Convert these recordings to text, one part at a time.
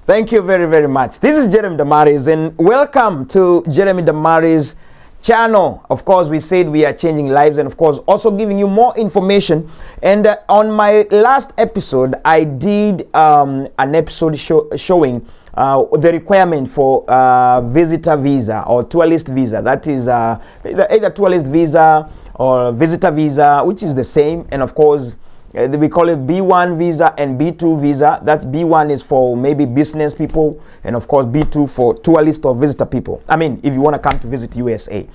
Thank you very, very much. This is Jeremy Damaris, and welcome to Jeremy Damaris channel. Of course, we said we are changing lives, and of course, also giving you more information. And on my last episode, I did an episode showing the requirement for visitor visa or tourist visa. That is either tourist visa or visitor visa, which is the same. And of course, we call it B1 visa and B2 visa. That's B1 is for maybe business people, and of course B2 for tourist or visitor people. I mean, if you want to come to visit USA.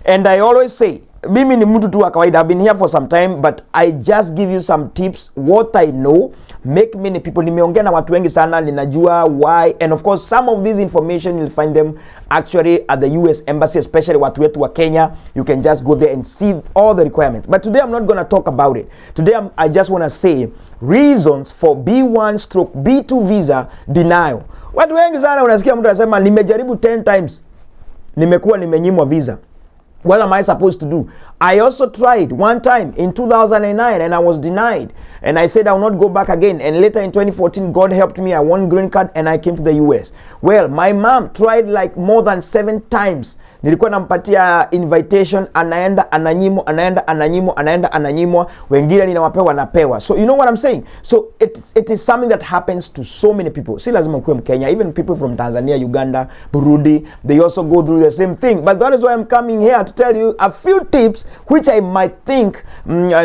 And I always say, mimi ni mtu tu wa kawaida. I've been here for some time, but I just give you some tips, what I know, make many people. Nimeongea na watu wengi sana, ninajua why, and of course some of this information you'll find them actually at the US Embassy, especially watu wetu wa Kenya. You can just go there and see all the requirements. But today I'm not going to talk about it. Today I just want to say reasons for B1/B2 visa denial. Watu wengi sana unasikia mtu anasema nimejaribu 10 times, nimekuwa nimenyimwa visa. What am I supposed to do? I also tried one time in 2009 and I was denied. And I said I will not go back again. And later in 2014, God helped me. I won green card and I came to the US. Well, my mom tried like more than 7 times. Nilikuwa nampatia invitation, anaenda ananyimwa, anaenda ananyimwa, anaenda ananyimwa, wengine ninawapewa napewa. So you know what I'm saying? So it is something that happens to so many people. Si lazima kuwe Mkenya, even people from Tanzania, Uganda, Burundi, they also go through the same thing. But that is why I'm coming here to tell you a few tips which I might think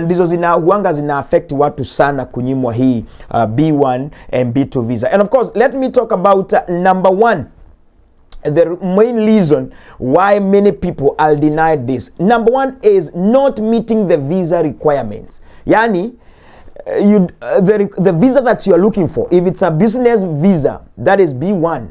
ndizo huanga zina affect watu sana kunyimwa hii B1 and B2 visa. And of course, let me talk about number 1. The main reason why many people are denied this. Number 1 is not meeting the visa requirements. Yani, the visa that you are looking for, if it's a business visa, that is B1,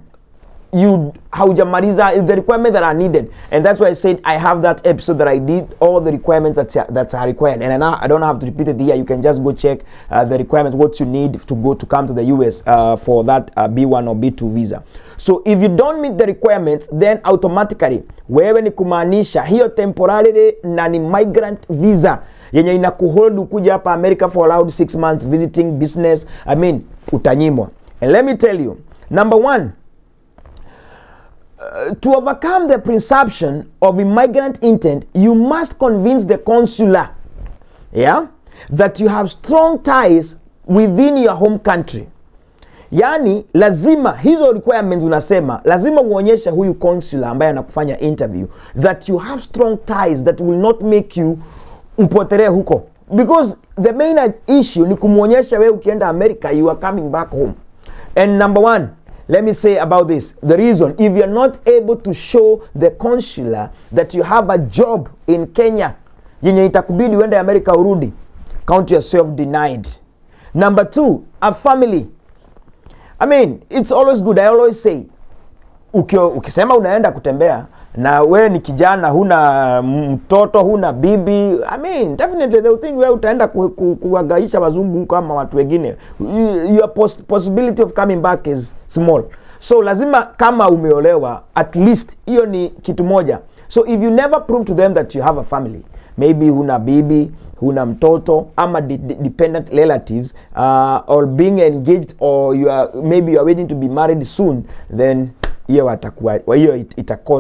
haujamaliza the requirements that are needed. And that's why I said I have that episode that I did all the requirements that are required, and I don't have to repeat it here. You can just go check the requirements, what you need to come to the US for that B1 or B2 visa. So if you don't meet the requirements, then automatically wewe ni kumaanisha hiyo temporary na ni migrant visa yenye inakuhold kuja hapa America for allowed 6 months visiting business, I mean utanyimwa. And let me tell you, number 1, to overcome the presumption of immigrant intent, you must convince the consular, that you have strong ties within your home country. Yani lazima hizo requirements unasema, lazima uonyeshe huyu consular ambaye anakufanya interview that you have strong ties that will not make you upotelee huko. Because the main issue ni kumuonyesha wewe ukienda America you are coming back home. And number 1, let me say about this. The reason, if you're not able to show the consular that you have a job in Kenya, yenye itakubidi uende America urudi, count yourself denied. Number 2, a family. I mean, it's always good. I always say, ukisema unaenda kutembea na wewe ni kijana, huna mtoto, huna bibi, I mean, definitely they will think wewe utaenda kuwagaisha wazungu kama watu wengine. Your possibility of coming back is small. So lazima kama umeolewa, at least hiyo ni kitu moja. So if you never prove to them that you have a family, maybe huna bibi, huna mtoto, ama dependent relatives, or being engaged, or maybe you are waiting to be married soon, then hiyo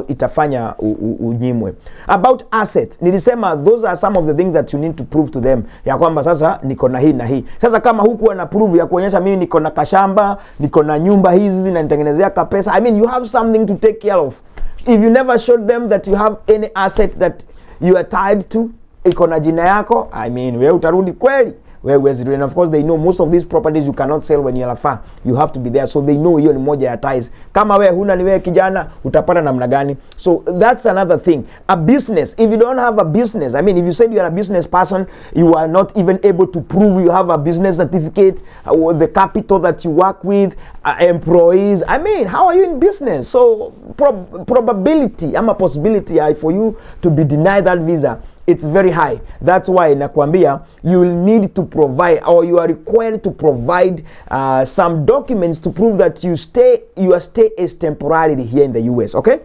itafanya unyimwe. About assets, nilisema those are some of the things that you need to prove to them, ya kwamba sasa niko na hii na hii. Sasa kama huku ana prove ya kuonyesha mimi niko na kashamba, niko na nyumba hizi zinanitengenezea kapesa, I mean you have something to take care of. If you never showed them that you have any asset that you are tied to, iko na jina yako, I mean wewe utarudi kweli wewe zero. And of course they know most of these properties you cannot sell when you're far, you have to be there, so they know hiyo ni moja ya ties. Kama wewe huna, ni wewe kijana, utapata namna gani? So that's another thing. A business, if you don't have a business, I mean if you said you are a business person, you are not even able to prove you have a business certificate, the capital that you work with, employees, I mean how are you in business? So probability ama possibility for you to be denied that visa, it's very high. That's why nakwambia you will need to provide, or you are required to provide some documents to prove that your stay is temporarily here in the US, okay?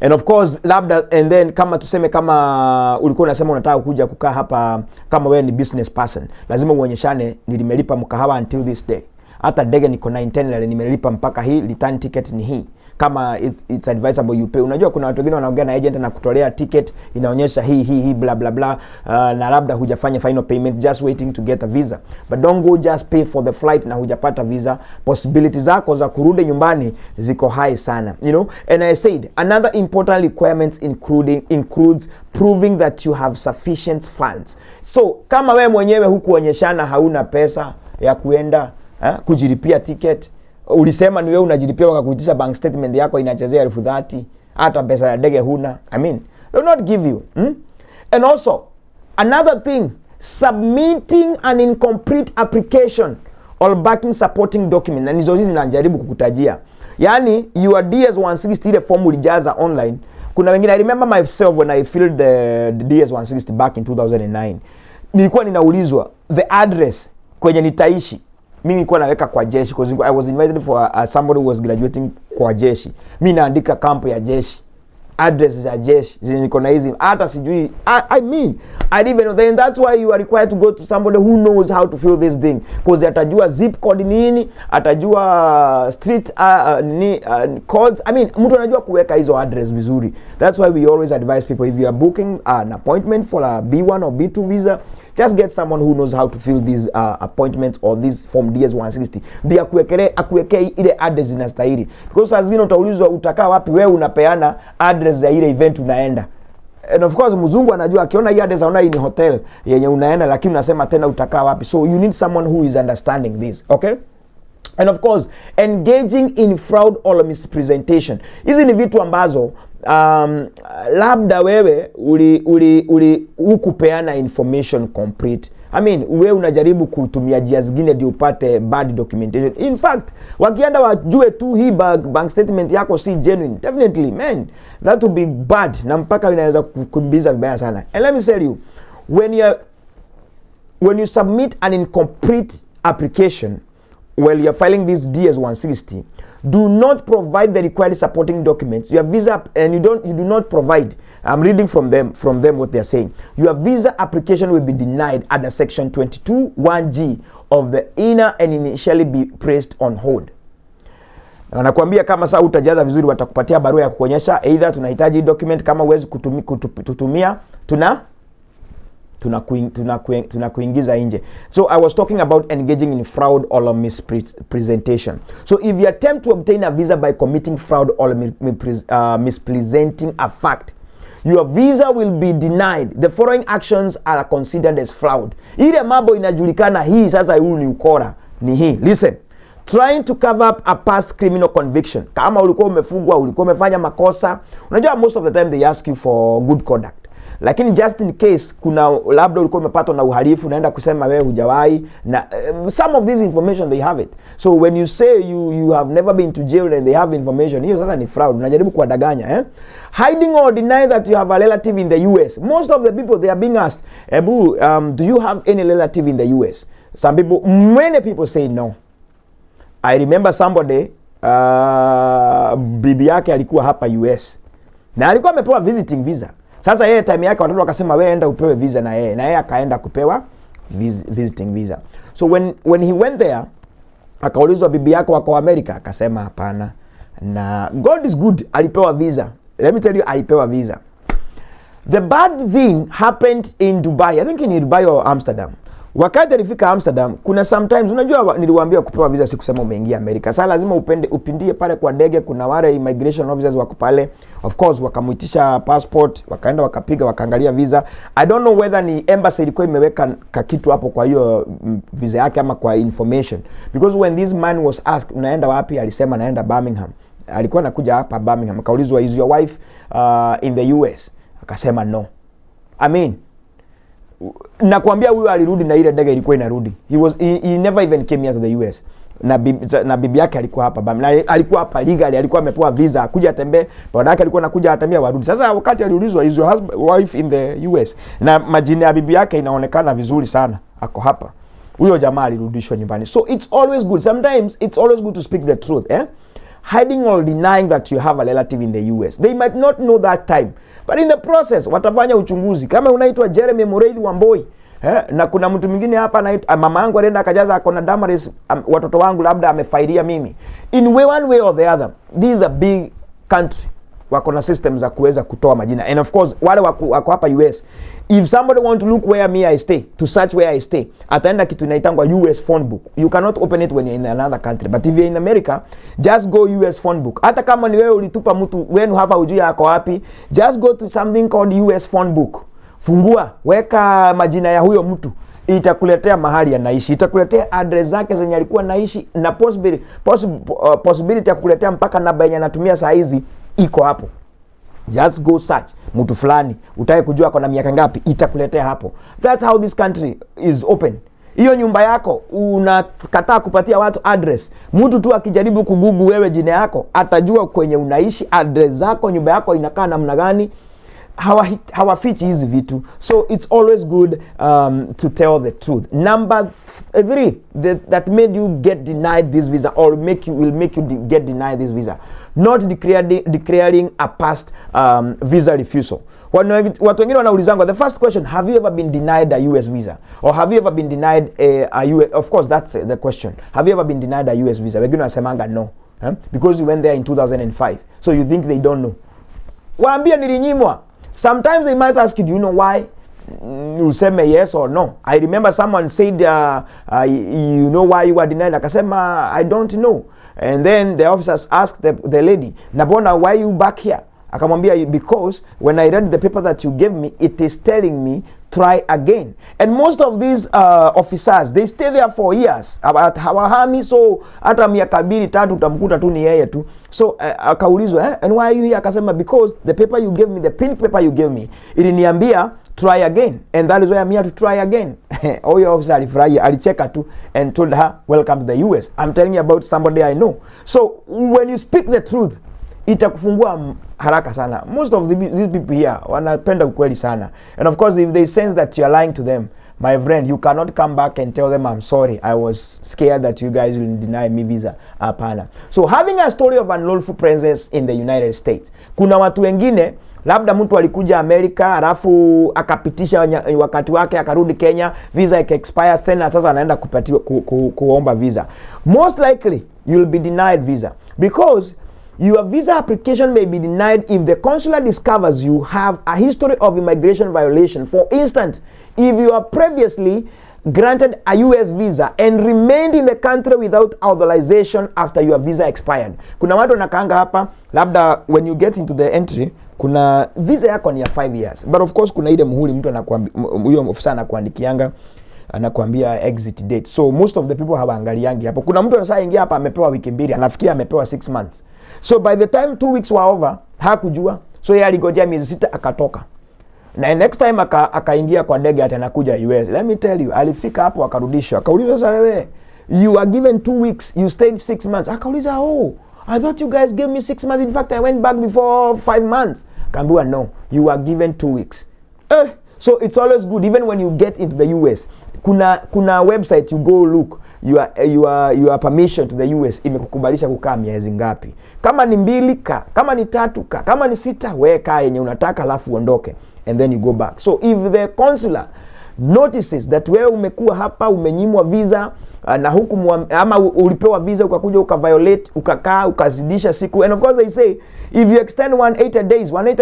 And of course labda, and then kama tuseme kama ulikuwa unasema unataka kuja kukaa hapa, kama wewe ni business person, lazima uonyeshane nilimelipa mkahawa until this day. hata ndege niko na itinerary nimelipa mpaka hii, return ticket ni hii, kama it's advisable you pay. Unajua kuna watu wengine wanaongea na agent na kutolea ticket inaonyesha hii bla bla bla, na labda hujafanya final payment, just waiting to get a visa. But don't go just pay for the flight na hujapata visa. Possibilities zako za kurudi nyumbani ziko high sana, you know. And I said another important requirements includes proving that you have sufficient funds. So kama wewe mwenyewe hukuonyeshana hauna pesa ya kuenda kujilipia ticket, ulisema ni wewe unajilipia wakakuitisha bank statement yako inachezea 30,000, hata pesa ya ndege huna, I mean they will not give you. And also another thing, submitting an incomplete application or backing supporting document. Na hizo hizi najaribu kukutajia, yani your DS160 ile form ulijaza online. Kuna wengine, I remember myself when I filled the DS160 back in 2009, nilikuwa ninaulizwa the address kwenye nitaishi. Mimi nilikuwa naweka kwa jeshi because I was invited for somebody who was graduating kwa jeshi. Mimi naandika kampo ya jeshi, address za jeshi niko na hizi, hata sijui. I mean I didn't even know. Then that's why you are required to go to somebody who knows how to fill this thing, because atajua zip code nini, atajua street codes. I mean mtu anajua kuweka hizo address vizuri. That's why we always advise people, if you are booking an appointment for a B1 or B2 visa, just get someone who knows how to fill these appointments or this form DS160. Ndio akuwekee ile address zinastahili, because saa zingine utaulizwa utakaa wapi, wewe unapeana address za ile event unaenda. And of course mzungu anajua, akiona hii address unaona hii ni hotel yenye unaenda, lakini unasema tena utakaa wapi. So you need someone who is understanding this, okay? And of course engaging in fraud or mispresentation. Hizi ni vitu ambazo labda wewe ukupeana information complete. I mean wewe unajaribu kutumia njia zingine ndio upate bad documentation. In fact wakienda wajue tu hii bank statement yako si genuine, definitely man, that would be bad, na mpaka inaweza kukimbiza vibaya sana. And let me tell you, when you submit an incomplete application while you are filing this DS160, do not provide the required supporting documents. Your visa, and you do not provide. I'm reading from them what they are saying. Your visa application will be denied under section 22(1)(g) of the INA and initially be placed on hold. Nakwambia kama saa utajaza vizuri watakupatia barua ya kuonyesha either tunahitaji document, kama uwezi kutumia tunakuingiza nje. So I was talking about engaging in fraud or mispresentation. So if you attempt to obtain a visa by committing fraud or mispresenting a fact, your visa will be denied. The following actions are considered as fraud. Ile mambo inajulikana, hii sasa huu ni ukora, ni hii. Listen. Trying to cover up a past criminal conviction. Kama ulikuwa umefungwa, ulikuwa umefanya makosa, unajua most of the time they ask you for good conduct. Lakini just in case kuna labda ulikuwa umepatwa na uhalifu, naenda kusema wewe hujawahi, na some of this information they have it. So when you say you have never been to jail and they have information, hiyo sasa ni fraud. Unajaribu kuwadanganya, Hiding or denying that you have a relative in the US. Most of the people they are being asked, do you have any relative in the US? Many people say no. I remember somebody bibi yake alikuwa hapa US na alikuwa amepewa visiting visa. Sasa yeye time yake watoto wakasema wewe enda upewe visa, na yeye akaenda kupewa visiting visa. So when he went there, akaulizwa bibi yako wako America, akasema hapana, na God is good, alipewa visa. Let me tell you, alipewa visa. The bad thing happened in Dubai. I think in Dubai or Amsterdam. Wakati alifika Amsterdam, kuna sometimes, unajua niliwaambia kupewa visa si kusema umeingia Amerika. Sasa lazima upindie pale kwa ndege, kuna wale immigration officers wako pale. Of course wakamuitisha passport, wakaenda wakapiga, wakaangalia visa. I don't know whether ni embassy ilikuwa imeweka kitu hapo kwa hiyo visa yake ama kwa information. Because when this man was asked, unaenda wapi? Alisema naenda Birmingham. Alikuwa anakuja hapa Birmingham. Akaulizwa, is your wife in the US? Akasema no. I mean, nakwambia huyo alirudi na ile ndege ilikuwa inarudi. He never even came here to the US. Na bibi yake alikuwa hapa. Alikuwa hapa legally, alikuwa amepewa visa kuja atembee. Bwana yake alikuwa anakuja atembea warudi. Sasa wakati aliulizwa, is your wife in the US? Na majina ya bibi yake inaonekana vizuri sana. Ako hapa. Huyo jamaa alirudishwa nyumbani. So it's always good. Sometimes it's always good to speak the truth, Hiding or denying that you have a relative in the US. They might not know that time. But in the process, watafanya uchunguzi. Kama unaitwa Jeremy Mureithi Wamboi, Na kuna mtu mwingine hapa na mama yangu alienda akajaza akona Damaris, watoto wangu labda amefaidia mimi. In one way or the other, this is a big country. Wako na systems za kuweza kutoa majina. And of course, wale wako hapa US, if somebody want to look where me I stay, to search where I stay, ataenda kitu inaitangwa US phone book. You cannot open it when you're in another country. But if you're in America, just go US phone book. Hata kama ni wewe ulitupa mtu wenu hapa ujui yako wapi, just go to something called US phone book. Fungua, weka majina ya huyo mtu. Itakuletea mahali anaishi, itakuletea address zake zenye alikuwa naishi, na possibility ya kukuletea mpaka namba yenye anatumia saa hizi iko hapo. Just go search mtu fulani, utake kujua kuna miaka ngapi, itakuletea hapo. That's how this country is open. Hiyo nyumba yako unakataa kupatia watu address, mtu tu akijaribu kugugu wewe jina yako atajua kwenye unaishi, address zako, nyumba yako inakaa namna gani. Hawafichi hizi vitu. So it's always good to tell the truth. Number 3 that made you get denied this visa, or will make you get denied this visa, not declaring a past visa refusal. Watu wengine wanaulizanga, the first question, have you ever been denied a US visa, or have you ever been denied a US, of course that's the question, have you ever been denied a US visa? Wengine wanasemanga no, because you went there in 2005, so you think they don't know. Waambie nilinyimwa. Sometimes they might ask you, do you know why? You say yes or no. I remember someone said, you know why you were denied? Akasema, I don't know. And then the officers asked the lady, Nabona, why you back here? Akamwambia, because when I read the paper that you gave me, it is telling me try again. And most of these officers, they stay there for years. Hawahami, so hata miaka 2-3 utamkuta tu ni yeye tu. So akaulizwa, and why are you here? Akasema, because the paper you gave me, the pink paper you gave me, iliniambia try again, and that is why I'm here to try again. Oh, your officer alifurahi, alicheka tu and told her, welcome to the US. I'm telling you about somebody I know. So when you speak the truth, itakufungua haraka sana. Most of these people here wanapenda ukweli sana. And of course, if they sense that you are lying to them, my friend, you cannot come back and tell them, I'm sorry, I was scared that you guys will deny me visa. Hapana. So having a story of unlawful presence in the United States. Kuna watu wengine, labda mtu alikuja Amerika, alafu akapitisha wakati wake, akarudi Kenya, visa expires tena, sasa anaenda kupatiwa kuomba visa. Most likely, you'll be denied visa. Because your visa application may be denied if the consular discovers you have a history of immigration violation. For instance, if you are previously granted a US visa and remained in the country without authorization after your visa expired. Kuna watu wanakaanga hapa, labda when you get into the entry, kuna visa yako ni ya 5 years. But of course kuna ile muhuri mtu anakuambia, huyo ofisa anakuandikianga, anakuambia exit date. So most of the people hawaangaliangi hapo. Kuna mtu anashaingia hapa amepewa wiki 2, anafikia amepewa 6 months. So by the time 2 weeks were over, hakujua. So yeye aligojea miezi 6 akatoka. Na next time akaingia kwa ndege atanakuja US. Let me tell you, alifika hapo akarudishwa. Akauliza, sasa wewe, you are given 2 weeks, you stayed 6 months. Akauliza, oh, I thought you guys gave me 6 months. In fact, I went back before 5 months. Akaambiwa, no, you are given 2 weeks. So it's always good, even when you get into the US. Kuna website you go look, your permission to the US imekukubalisha kukaa miezi ngapi. Kama ni 2 ka, kama ni 3 ka, kama ni 6, weka yenye unataka alafu uondoke, and then you go back. So if the consular notices that wewe umekuwa hapa umenyimwa visa, na huku ama ulipewa visa ukakuja ukaviolate, ukakaa ukazidisha siku, and of course they say if you extend 180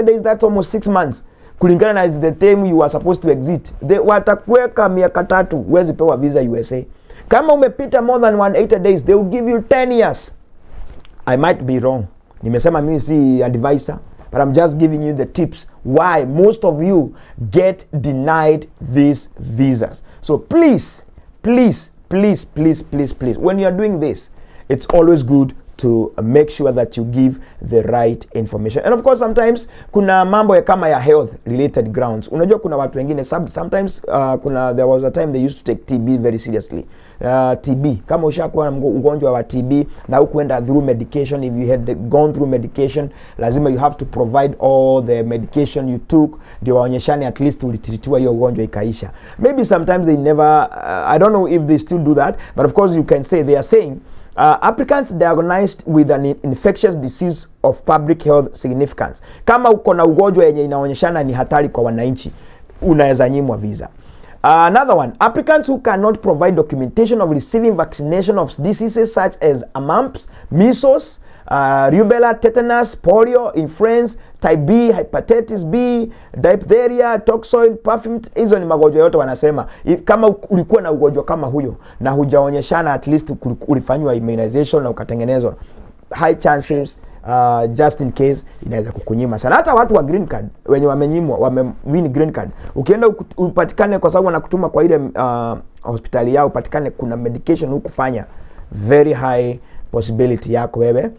days, that's almost 6 months. Kulingana na the time you are supposed to exit, watakuweka miaka 3 uwezi pewa visa USA. Kama umepita more than 180 days, they will give you 10 years. I might be wrong. Nimesema mimi si advisor, but I'm just giving you the tips why most of you get denied these visas. So please, when you are doing this, it's always good to make sure that you give the right information. And of course, sometimes kuna mambo ya kama ya health related grounds. Unajua kuna watu wengine sometimes there was a time they used to take TB very seriously. TB, kama ushakuwa na ugonjwa wa TB na hukuenda through medication, if you had gone through medication, lazima you have to provide all the medication you took, ndio waonyeshane at least ulitreatiwa hiyo ugonjwa ikaisha. Maybe sometimes they never, I don't know if they still do that, but of course you can say, they are saying, applicants diagnosed with an infectious disease of public health significance. Kama uko na ugonjwa yenye inaonyeshana ni hatari kwa wananchi, unaweza nyimwa visa. Another one, applicants who cannot provide documentation of receiving vaccination of diseases such as mumps, measles, rubella, tetanus, polio, influenza, type B, hepatitis B, diphtheria, toxoid, perfume. Hizo ni magonjwa yote wanasema. Kama ulikuwa na ugonjwa kama huyo na hujaonyeshana, at least ulifanywa immunization na ukatengenezwa, high chances just in case inaweza kukunyima sana. Hata watu wa green card wenye wamenyimwa, win green card, ukienda upatikane kwa sababu wanakutuma kwa ile hospitali yao, upatikane kuna medication hukufanya, very high possibility yako wewe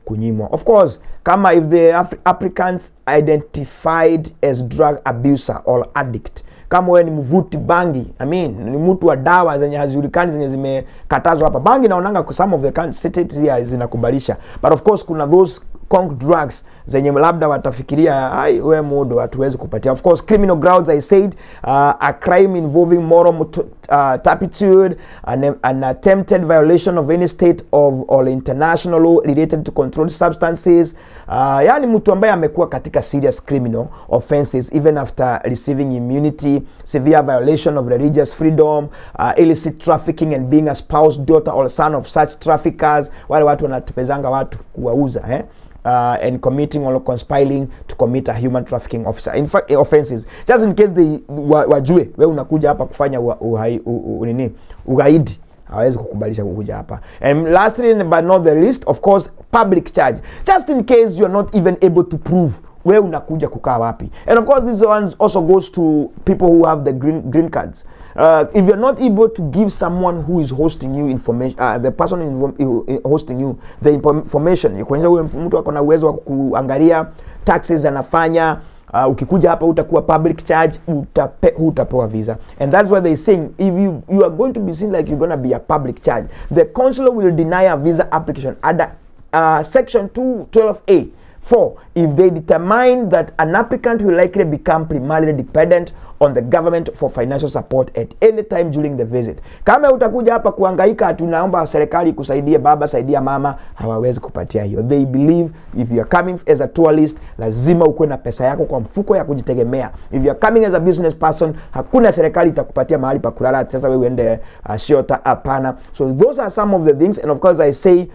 kunyimwa. Of course, kama if the applicants identified as drug abuser or addict, kama wewe ni mvuti bangi, ni mtu wa dawa zenye hazijulikani zenye zimekatazwa hapa. Bangi naonanga kwa some of the states here zinakubalisha, but of course kuna those conk drugs zenye labda watafikiria wewe mudo hatuwezi kupatia. Of course, criminal grounds, I said, a crime involving moral turpitude, an attempted violation of any state or international law related to controlled substances. Yani mtu ambaye amekuwa katika serious criminal offenses even after receiving immunity, severe violation of religious freedom, illicit trafficking and being a spouse, daughter or son of such traffickers, wale watu wanatepezanga watu kuwauza, and committing or conspiring to commit a human trafficking offenses. Just in case they wajue wewe unakuja hapa kufanya ugaidi, hawezi kukubalisha kukuja hapa. And lastly but not the least, of course, public charge. Just in case you are not even able to prove wewe unakuja kukaa wapi. And of course this one also goes to people who have the green cards. If you're not able to give someone who is hosting you information, the person hosting you the information, kuonyesha huyo mtu ako na uwezo wa kuangalia taxes anafanya, ukikuja hapa utakuwa public charge, utapewa visa. And that's why they saying if you are going to be seen like you're going to be a public charge, the consular will deny a visa application under section 212A. 4. If they determine that an applicant will likely become primarily dependent on the government for financial support at any time during the visit. Kama utakuja hapa kuhangaika tunaomba serikali kusaidie baba, saidia mama, hawawezi kupatia hiyo. They believe if you are coming as a tourist, lazima ukuwe na pesa yako kwa mfuko ya kujitegemea. If you are coming as a business person, hakuna serikali itakupatia mahali pa kulala sasa wewe uende shelter, hapana. So those are some of the things. And of course I say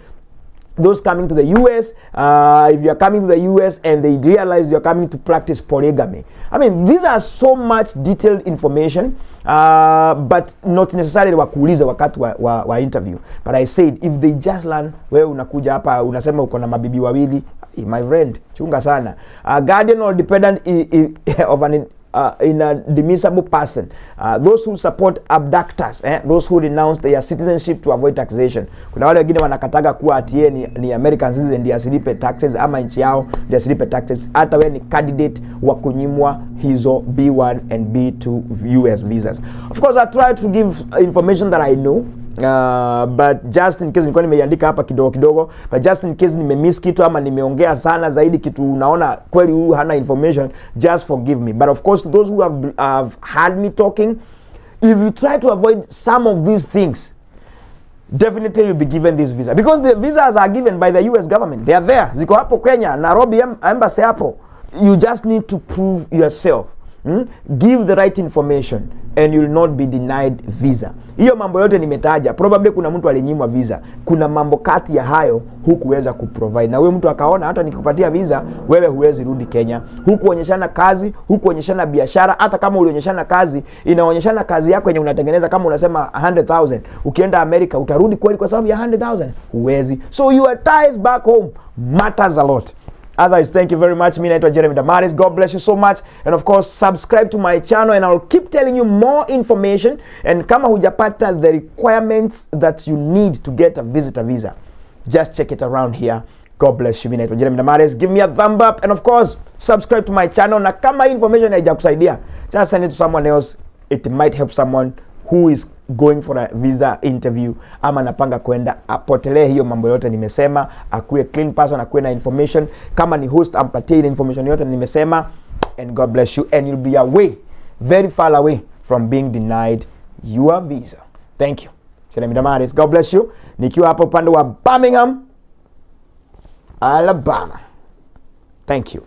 those coming to the US, if you are coming to the US and they realize you are coming to practice polygamy. These are so much detailed information, but not necessarily wakuuliza wakati wa interview. But I said, if they just learn, wewe unakuja hapa, unasema uko na mabibi wawili, my friend, chunga sana. Guardian or dependent of an inadmissible person, those who support abductors, those who renounce their citizenship to avoid taxation. Kuna wale wengine wanakataga kuwa atie ni American citizen ndio asilipe taxes, ama nchi yao ndio asilipe taxes. Hata wewe ni candidate wa kunyimwa hizo B1 and B2 US visas. Of course I try to give information that I know, but just in case nilikuwa nimeiandika hapa kidogo, but just in case nimemiss kitu ama nimeongea sana zaidi kitu unaona kweli huu hana information, just forgive me. But of course those who have heard me talking, if you try to avoid some of these things, definitely you'll be given this visa, because the visas are given by the US government. They are there, ziko hapo Kenya, Nairobi embassy hapo. You just need to prove yourself. Give the right information and you will not be denied visa. Hiyo mambo yote nimetaja, probably kuna mtu alinyimwa visa. Kuna mambo kati ya hayo hukuweza kuprovide, na wewe mtu akaona hata nikikupatia visa wewe huwezi rudi Kenya. Hukuonyeshana kazi, hukuonyeshana biashara. Hata kama ulionyeshana kazi, inaonyeshana kazi yako yenye unatengeneza. Kama unasema 100,000, ukienda America utarudi kweli kwa sababu ya 100,000? Huwezi. So your ties back home matters a lot. Otherwise, thank you very much. Me naitwa Jeremy Damaris. God bless you so much. And of course, subscribe to my channel and I'll keep telling you more information. And kama hujapata the requirements that you need to get a visitor visa, just check it around here. God bless you. Me naitwa Jeremy Damaris. Give me a thumb up and of course, subscribe to my channel. Na kama information haijakusaidia, just send it to someone else. It might help someone who is going for a visa interview ama napanga kwenda, apotelee hiyo mambo yote nimesema, akuwe clean person, akuwe na information. Kama ni host, ampatie ile information yote nimesema. And God bless you, and you'll be away, very far away from being denied your visa. Thank you. Jeremy Damaris. God bless you. Nikiwa hapa upande wa Birmingham, Alabama. Thank you.